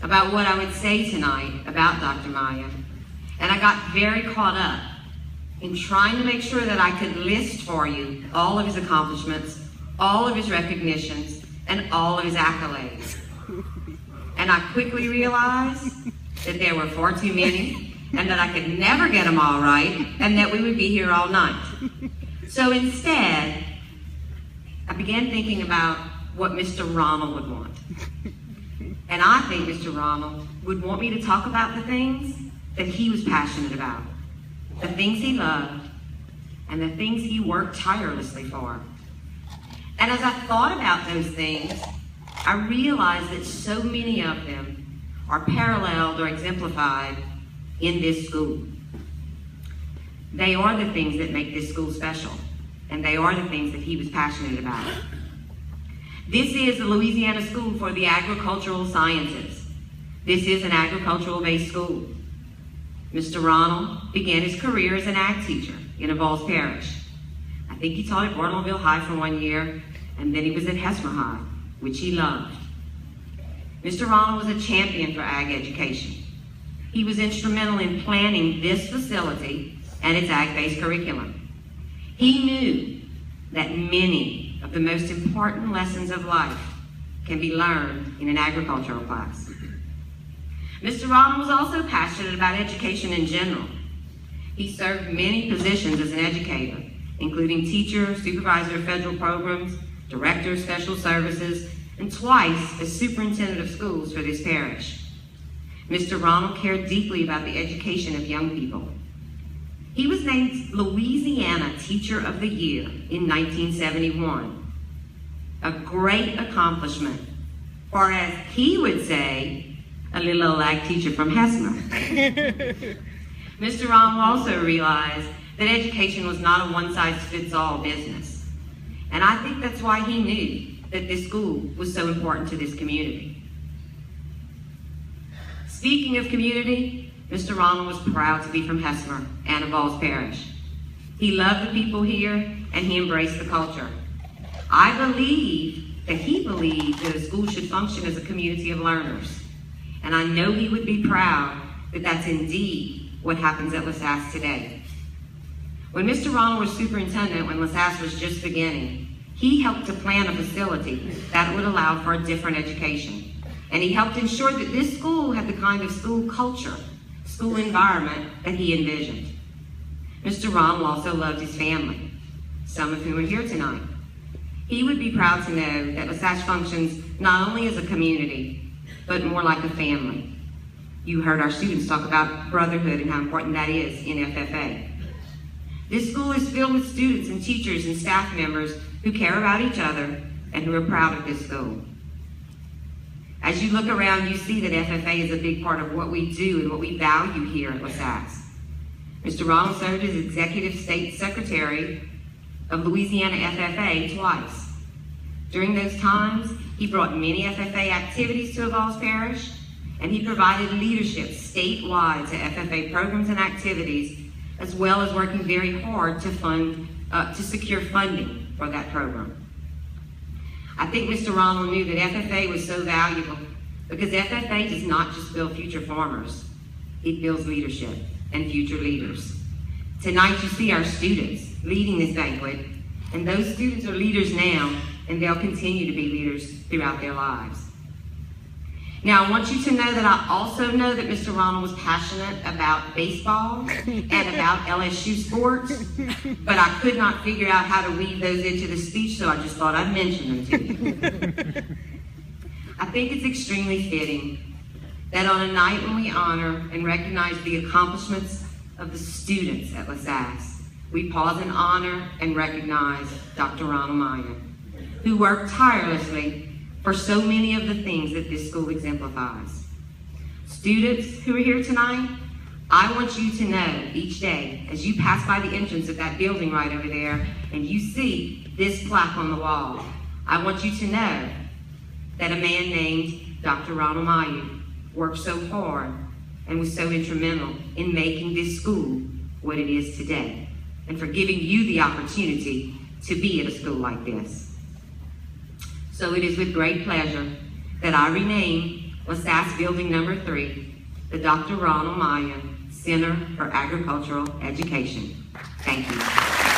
about what I would say tonight about Dr. Mayeux, and I got very caught up in trying to make sure that I could list for you all of his accomplishments, all of his recognitions, and all of his accolades. And I quickly realized that there were far too many, and that I could never get them all right, and that we would be here all night. So instead, I began thinking about what Mr. Ronald would want. And I think Mr. Ronald would want me to talk about the things that he was passionate about, the things he loved, and the things he worked tirelessly for. And as I thought about those things, I realized that so many of them are paralleled or exemplified in this school. They are the things that make this school special, and they are the things that he was passionate about. This is the Louisiana School for the Agricultural Sciences. This is an agricultural-based school. Mr. Ronald began his career as an ag teacher in Evalls Parish. I think he taught at Bartlesville High for 1 year, and then he was at Hesmer High, which he loved. Mr. Ronald was a champion for ag education. He was instrumental in planning this facility and its ag-based curriculum. He knew that many of the most important lessons of life can be learned in an agricultural class. Mr. Ronald was also passionate about education in general. He served many positions as an educator, including teacher, supervisor of federal programs, director of special services, and twice as superintendent of schools for this parish. Mr. Ronald cared deeply about the education of young people. He was named Louisiana Teacher of the Year in 1971. A great accomplishment for, as he would say, a little old ag teacher from Hesmer. Mr. Ronald also realized that education was not a one-size-fits-all business. And I think that's why he knew that this school was so important to this community. Speaking of community, Mr. Ronald was proud to be from Hesmer and Evalls Parish. He loved the people here, and he embraced the culture. I believe that he believed that a school should function as a community of learners. And I know he would be proud that that's indeed what happens at LaSAS today. When Mr. Ronald was superintendent, when LaSAS was just beginning, he helped to plan a facility that would allow for a different education. And he helped ensure that this school had the kind of school culture, school environment that he envisioned. Mr. Ronald also loved his family, some of whom are here tonight. He would be proud to know that LaSash functions not only as a community, but more like a family. You heard our students talk about brotherhood and how important that is in FFA. This school is filled with students and teachers and staff members who care about each other and who are proud of this school. As you look around, you see that FFA is a big part of what we do and what we value here at LaSass. Mr. Ronald served as Executive State Secretary of Louisiana FFA twice. During those times, he brought many FFA activities to Evalls Parish, and he provided leadership statewide to FFA programs and activities, as well as working very hard to secure funding for that program. I think Mr. Ronald knew that FFA was so valuable because FFA does not just build future farmers, it builds leadership and future leaders. Tonight you see our students leading this banquet, and those students are leaders now, and they'll continue to be leaders throughout their lives. Now, I want you to know that I also know that Mr. Ronald was passionate about baseball and about LSU sports, but I could not figure out how to weave those into the speech, so I just thought I'd mention them to you. I think it's extremely fitting that on a night when we honor and recognize the accomplishments of the students at LaSass, we pause and honor and recognize Dr. Ronald Mayeux, who worked tirelessly for so many of the things that this school exemplifies. Students who are here tonight, I want you to know each day, as you pass by the entrance of that building right over there, and you see this plaque on the wall, I want you to know that a man named Dr. Ronald Mayeux worked so hard and was so instrumental in making this school what it is today, and for giving you the opportunity to be at a school like this. So it is with great pleasure that I rename LaSAS Building Number 3, the Dr. Ronald Mayeux Center for Agricultural Education. Thank you.